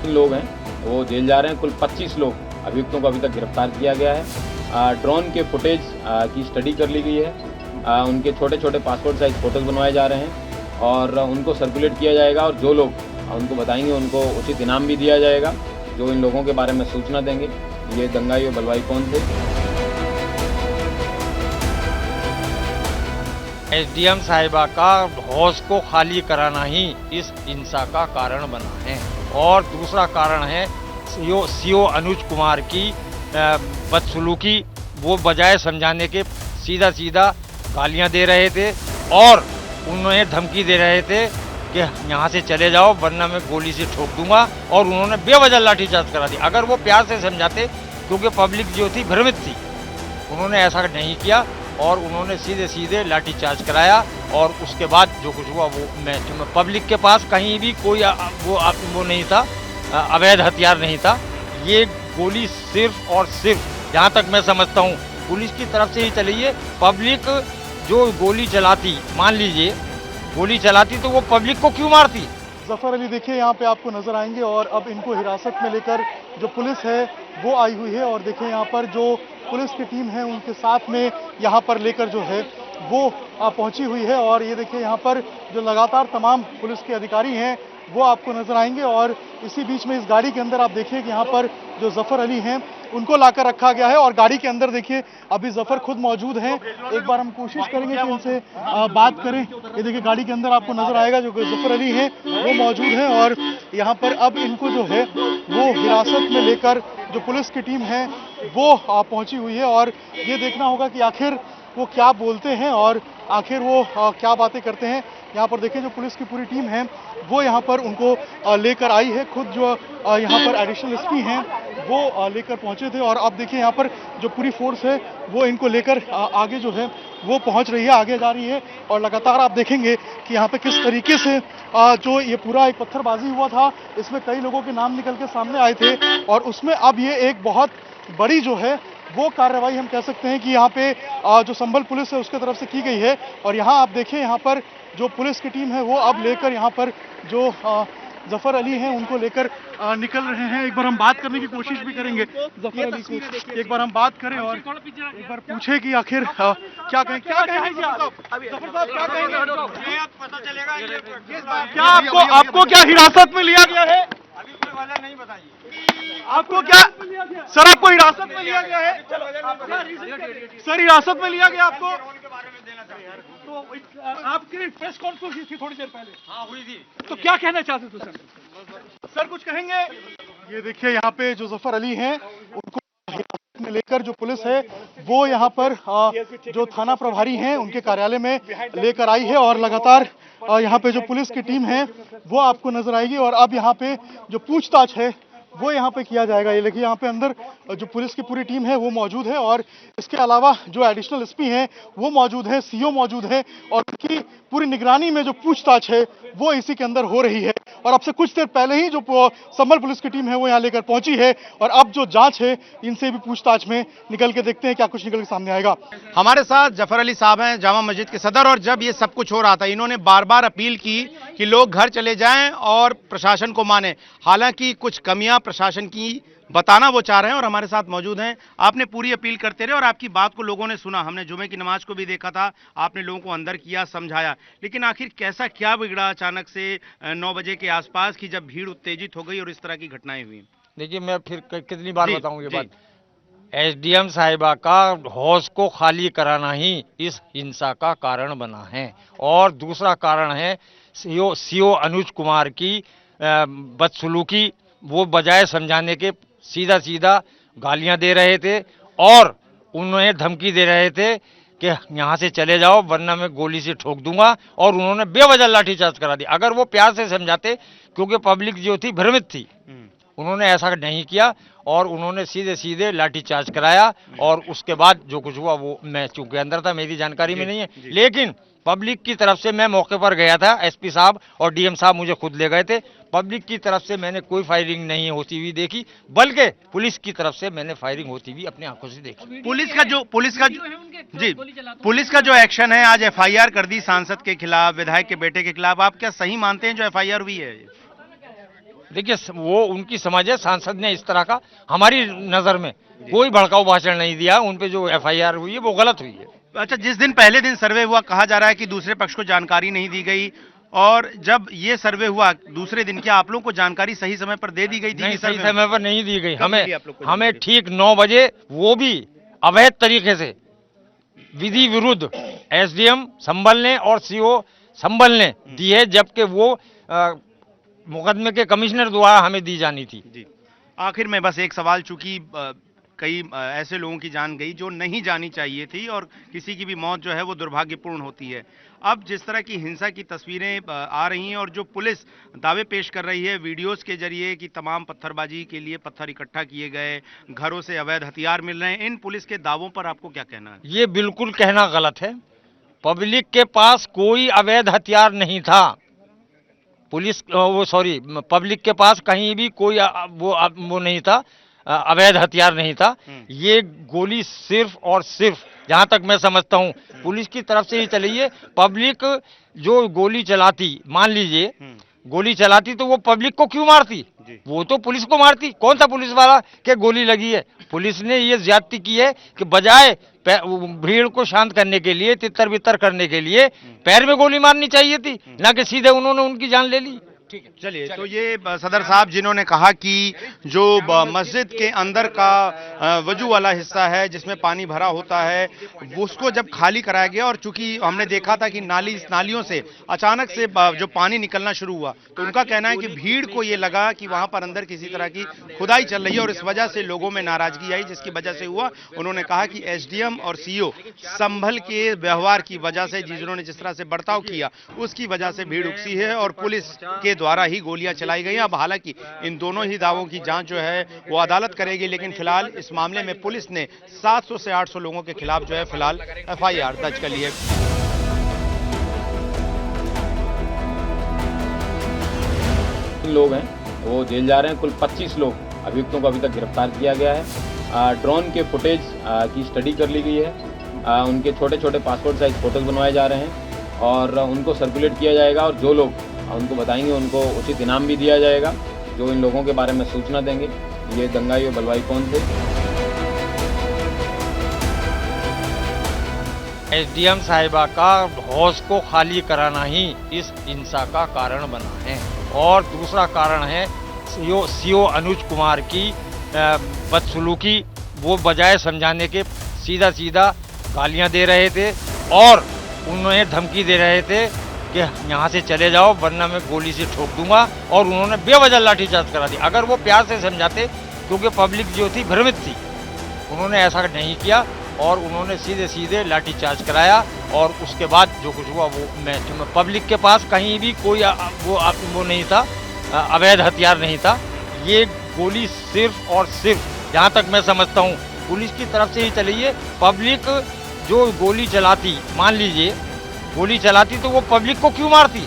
तीन लोग हैं वो जेल जा रहे हैं। कुल 25 लोग अभियुक्तों को अभी तक गिरफ्तार किया गया है। ड्रोन के फुटेज की स्टडी कर ली गई है। उनके छोटे छोटे पासपोर्ट साइज फ़ोटोज़ बनवाए जा रहे हैं और उनको सर्कुलेट किया जाएगा और जो लोग उनको बताएंगे उनको उचित इनाम भी दिया जाएगा जो इन लोगों के बारे में सूचना देंगे ये दंगाई और बलवाई कौन थे। एसडीएम साहिबा का हौज को खाली कराना ही इस हिंसा का कारण बना है और दूसरा कारण है सीओ अनुज कुमार की बदसलूकी। वो बजाय समझाने के सीधा सीधा गालियां दे रहे थे और उन्हें धमकी दे रहे थे कि यहाँ से चले जाओ वरना मैं गोली से ठोक दूंगा और उन्होंने बेवजह लाठीचार्ज करा दी। अगर वो प्यार से समझाते, क्योंकि पब्लिक जो थी भ्रमित थी, उन्होंने ऐसा नहीं किया और उन्होंने सीधे सीधे लाठीचार्ज कराया और उसके बाद जो कुछ हुआ वो मैं पब्लिक के पास कहीं भी कोई वो नहीं था, अवैध हथियार नहीं था। ये गोली सिर्फ और सिर्फ जहाँ तक मैं समझता हूँ पुलिस की तरफ से ही चली है। पब्लिक जो गोली चलाती, मान लीजिए गोली चलाती तो वो पब्लिक को क्यों मारती। जफर अली देखिए यहाँ पे आपको नजर आएंगे और अब इनको हिरासत में लेकर जो पुलिस है वो आई हुई है और देखिए यहाँ पर जो पुलिस की टीम है उनके साथ में यहाँ पर लेकर जो है वो पहुंची हुई है और ये देखिए यहाँ पर जो लगातार तमाम पुलिस के अधिकारी हैं वो आपको नजर आएंगे और इसी बीच में इस गाड़ी के अंदर आप देखिए कि यहाँ पर जो जफर अली हैं उनको लाकर रखा गया है और गाड़ी के अंदर देखिए अभी जफर खुद मौजूद हैं। एक बार हम कोशिश करेंगे कि उनसे बात करें। ये देखिए गाड़ी के अंदर आपको नजर आएगा जो जफर अली हैं वो मौजूद हैं और यहाँ पर अब इनको जो है वो हिरासत में लेकर जो पुलिस की टीम है वो पहुंची हुई है और ये देखना होगा कि आखिर वो क्या बोलते हैं और आखिर वो क्या बातें करते हैं। यहाँ पर देखिए जो पुलिस की पूरी टीम है वो यहाँ पर उनको लेकर आई है। खुद जो यहाँ पर एडिशनल एसपी हैं वो लेकर पहुंचे थे और अब देखिए यहाँ पर जो पूरी फोर्स है वो इनको लेकर आगे जो है वो पहुंच रही है, आगे जा रही है और लगातार आप देखेंगे कि यहाँ पे किस तरीके से जो ये पूरा एक पत्थरबाजी हुआ था इसमें कई लोगों के नाम निकल के सामने आए थे और उसमें अब ये एक बहुत बड़ी जो है वो कार्रवाई हम कह सकते हैं कि यहाँ पे जो संभल पुलिस है उसके तरफ से की गई है। और यहाँ आप देखें यहाँ पर जो पुलिस की टीम है वो अब लेकर यहाँ पर जो जफर अली हैं उनको लेकर निकल रहे हैं। एक बार हम बात करने की कोशिश भी करेंगे जफर अली को, एक बार हम बात करें और एक बार पूछे कि आखिर क्या कहेंगे जफर साहब, क्या कहेंगे, पता चलेगा क्या आपको क्या हिरासत में लिया गया है? अभी कोई वाला नहीं बताइए आपको क्या सर, आपको हिरासत में लिया गया है? सर हिरासत में लिया गया आपको? तो आपकी प्रेस कॉन्फ्रेंस हुई थी थोड़ी देर पहले? हाँ हुई थी। तो क्या कहना चाहते थे सर कुछ कहेंगे? ये देखिए यहाँ पे जो जफर अली हैं उनको हिरासत में लेकर जो पुलिस है वो यहाँ पर जो थाना प्रभारी हैं उनके कार्यालय में लेकर आई है और लगातार यहाँ पे जो पुलिस की टीम है वो आपको नजर आएगी और अब यहाँ पे जो पूछताछ है वो यहाँ पे किया जाएगा। ये देखिए यहाँ पे अंदर जो पुलिस की पूरी टीम है वो मौजूद है और इसके अलावा जो एडिशनल एसपी हैं वो मौजूद है, सीओ मौजूद है और उनकी पूरी निगरानी में जो पूछताछ है वो इसी के अंदर हो रही है। और अब से कुछ देर पहले ही जो संभल पुलिस की टीम है वो यहाँ लेकर पहुंची है और अब जो जांच है इनसे भी पूछताछ में निकल के देखते हैं क्या कुछ निकल के सामने आएगा। हमारे साथ जफर अली साहब हैं, जामा मस्जिद के सदर, और जब ये सब कुछ हो रहा था इन्होंने बार बार अपील की कि लोग घर चले जाएं और प्रशासन को माने। हालांकि कुछ कमियां प्रशासन की बताना वो चाह रहे हैं और हमारे साथ मौजूद हैं। आपने पूरी अपील करते रहे और आपकी बात को लोगों ने सुना। हमने जुमे की नमाज को भी देखा था, आपने लोगों को अंदर किया, समझाया, लेकिन आखिर कैसा क्या बिगड़ा अचानक से 9 बजे के आसपास की जब भीड़ उत्तेजित हो गई और इस तरह की घटनाएं हुई? देखिए मैं फिर कितनी बार बताऊं ये बात, एसडीएम साहिबा का हौज को खाली कराना ही इस हिंसा का कारण बना है और दूसरा कारण है सीओ अनुज कुमार की बदसलूकी। वो बजाय समझाने के सीधा सीधा गालियां दे रहे थे और उन्हें धमकी दे रहे थे कि यहाँ से चले जाओ वरना मैं गोली से ठोक दूंगा और उन्होंने बेवजह लाठीचार्ज करा दी। अगर वो प्यार से समझाते, क्योंकि पब्लिक जो थी भ्रमित थी, उन्होंने ऐसा नहीं किया और उन्होंने सीधे सीधे लाठीचार्ज कराया और उसके बाद जो कुछ हुआ वो मैं चूंकि अंदर था मेरी जानकारी में नहीं है, लेकिन पब्लिक की तरफ से मैं मौके पर गया था, एसपी साहब और डीएम साहब मुझे खुद ले गए थे। पब्लिक की तरफ से मैंने कोई फायरिंग नहीं होती हुई देखी, बल्कि पुलिस की तरफ से मैंने फायरिंग होती हुई अपनी आंखों से देखी। पुलिस का जो एक्शन है, आज एफआईआर कर दी सांसद के खिलाफ, विधायक के बेटे के खिलाफ, आप क्या सही मानते हैं जो एफआईआर हुई है? देखिए वो उनकी समझ है, सांसद ने इस तरह का हमारी नजर में कोई भड़काऊ भाषण नहीं दिया, उन पे जो एफआईआर हुई है वो गलत हुई है। अच्छा, जिस दिन पहले दिन सर्वे हुआ कहा जा रहा है कि दूसरे पक्ष को जानकारी नहीं दी गई, और जब ये सर्वे हुआ दूसरे दिन क्या आप लोगों को जानकारी सही समय पर दे दी गई थी? नहीं, कि सही समय पर नहीं दी गई। कब मिली आप लोग को हमें जानकारी? ठीक 9 बजे, वो भी अवैध तरीके से, विधि विरुद्ध एसडीएम संभल ने और सीओ संभल ने दी है, जबकि वो मुकदमे के कमिश्नर द्वारा हमें दी जानी थी। जी, आखिर में बस एक सवाल, चूंकि कई ऐसे लोगों की जान गई जो नहीं जानी चाहिए थी, और किसी की भी मौत जो है वो दुर्भाग्यपूर्ण होती है। अब जिस तरह की हिंसा की तस्वीरें आ रही हैं और जो पुलिस दावे पेश कर रही है वीडियोस के जरिए कि तमाम पत्थरबाजी के लिए पत्थर इकट्ठा किए गए, घरों से अवैध हथियार मिल रहे हैं, इन पुलिस के दावों पर आपको क्या कहना है? ये बिल्कुल कहना गलत है। पब्लिक के पास कोई अवैध हथियार नहीं था। पब्लिक के पास कहीं भी कोई वो नहीं था, अवैध हथियार नहीं था। ये गोली सिर्फ और सिर्फ, जहां तक मैं समझता हूं, पुलिस की तरफ से ही चली है। पब्लिक जो गोली चलाती, मान लीजिए गोली चलाती, तो वो पब्लिक को क्यों मारती? वो तो पुलिस को मारती। कौन सा पुलिस वाला के गोली लगी है? पुलिस ने ये ज्यादती की है कि बजाय भीड़ को शांत करने के लिए, तितर बितर करने के लिए पैर में गोली मारनी चाहिए थी, ना कि सीधे उन्होंने उनकी जान ले ली। चलिए, तो ये सदर साहब जिन्होंने कहा कि जो मस्जिद के अंदर का वजू वाला हिस्सा है जिसमें पानी भरा होता है, उसको जब खाली कराया गया, और चूंकि हमने देखा था कि नालियों से अचानक से जो पानी निकलना शुरू हुआ, तो उनका कहना है कि भीड़ को ये लगा कि वहां पर अंदर किसी तरह की खुदाई चल रही है, और इस वजह से लोगों में नाराजगी आई, जिसकी वजह से हुआ। उन्होंने कहा कि एसडीएम और सीओ संभल के व्यवहार की वजह से, जिन्होंने जिस तरह से बर्ताव किया, उसकी वजह से भीड़ उकसी है और पुलिस के द्वारा ही गोलियां चलाई गई। अब हालांकि इन दोनों ही दावों की जांच जो है वो अदालत करेगी, लेकिन फिलहाल इस मामले में पुलिस ने 700 से 800 लोगों के खिलाफ जो है फिलहाल एफआईआर दर्ज कर ली है। लोग हैं वो जेल जा रहे हैं। कुल 25 लोग अभियुक्तों को अभी तक गिरफ्तार किया गया है। ड्रोन के फुटेज की स्टडी कर ली गई है। उनके छोटे छोटे पासपोर्ट साइज फोटोज बनवाए जा रहे हैं और उनको सर्कुलेट किया जाएगा, और जो लोग उनको बताएंगे उनको उचित इनाम भी दिया जाएगा, जो इन लोगों के बारे में सूचना देंगे ये दंगाई और बलवाई कौन थे। एसडीएम साहिबा का हौज को खाली कराना ही इस हिंसा का कारण बना है, और दूसरा कारण है सीओ अनुज कुमार की बदसलूकी। वो बजाय समझाने के सीधा सीधा गालियां दे रहे थे और उन्हें धमकी दे रहे थे कि यहाँ से चले जाओ वरना मैं गोली से ठोक दूंगा, और उन्होंने बेवजह लाठीचार्ज करा दी। अगर वो प्यार से समझाते, क्योंकि पब्लिक जो थी भ्रमित थी, उन्होंने ऐसा नहीं किया और उन्होंने सीधे सीधे लाठीचार्ज कराया, और उसके बाद जो कुछ हुआ वो पब्लिक के पास कहीं भी कोई वो नहीं था, अवैध हथियार नहीं था। ये गोली सिर्फ और सिर्फ, जहाँ तक मैं समझता हूँ, पुलिस की तरफ से ही चली है। पब्लिक जो गोली चलाती, मान लीजिए गोली चलाती, तो वो पब्लिक को क्यों मारती?